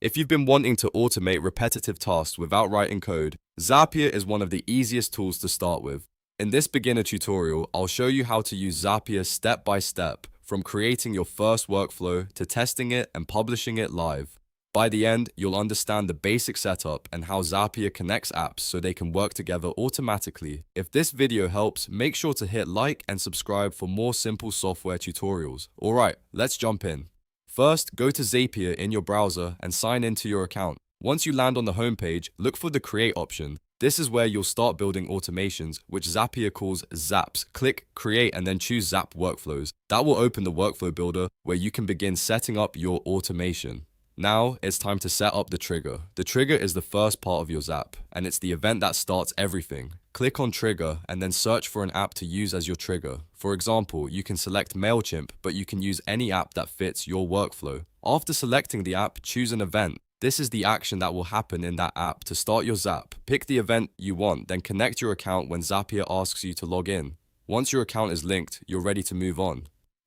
If you've been wanting to automate repetitive tasks without writing code, Zapier is one of the easiest tools to start with. In this beginner tutorial, I'll show you how to use Zapier step by step, from creating your first workflow to testing it and publishing it live. By the end, you'll understand the basic setup and how Zapier connects apps so they can work together automatically. If this video helps, make sure to hit like and subscribe for more simple software tutorials. Alright, let's jump in. First, go to Zapier in your browser and sign into your account. Once you land on the homepage, look for the Create option. This is where you'll start building automations, which Zapier calls Zaps. Click Create and then choose Zap Workflows. That will open the workflow builder where you can begin setting up your automation. Now, it's time to set up the trigger. The trigger is the first part of your Zap, and it's the event that starts everything. Click on Trigger and then search for an app to use as your trigger. For example, you can select MailChimp, but you can use any app that fits your workflow. After selecting the app, choose an event. This is the action that will happen in that app to start your Zap. Pick the event you want, then connect your account when Zapier asks you to log in. Once your account is linked, you're ready to move on.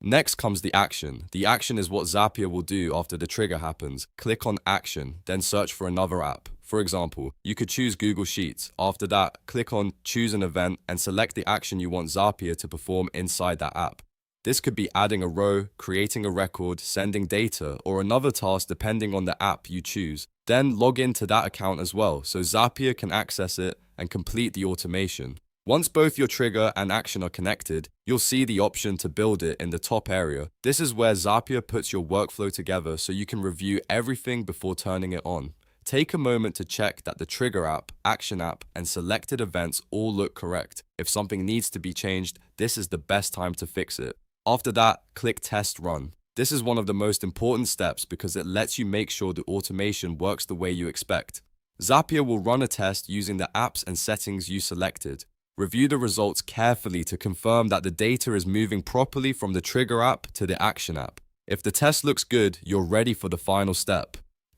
Next comes the action. The action is what Zapier will do after the trigger happens. Click on Action, then search for another app. For example, you could choose Google Sheets. After that, click on Choose an Event and select the action you want Zapier to perform inside that app. This could be adding a row, creating a record, sending data, or another task depending on the app you choose. Then log into that account as well, so Zapier can access it and complete the automation. Once both your trigger and action are connected, you'll see the option to build it in the top area. This is where Zapier puts your workflow together so you can review everything before turning it on. Take a moment to check that the trigger app, action app, and selected events all look correct. If something needs to be changed, this is the best time to fix it. After that, click Test Run. This is one of the most important steps because it lets you make sure the automation works the way you expect. Zapier will run a test using the apps and settings you selected. Review the results carefully to confirm that the data is moving properly from the trigger app to the action app. If the test looks good, you're ready for the final step.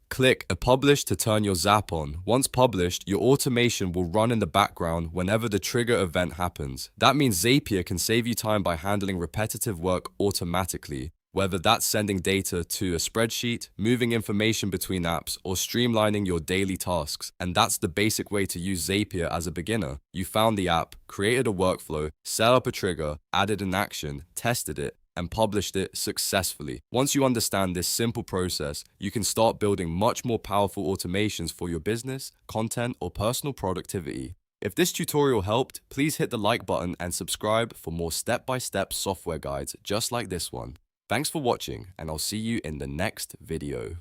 Click Publish to turn your Zap on. Once published, your automation will run in the background whenever the trigger event happens. That means Zapier can save you time by handling repetitive work automatically, whether that's sending data to a spreadsheet, moving information between apps, or streamlining your daily tasks. And that's the basic way to use Zapier as a beginner. You found the app, created a workflow, set up a trigger, added an action, tested it, and published it successfully. Once you understand this simple process, you can start building much more powerful automations for your business, content, or personal productivity. If this tutorial helped, please hit the like button and subscribe for more step-by-step software guides just like this one. Thanks for watching, and I'll see you in the next video.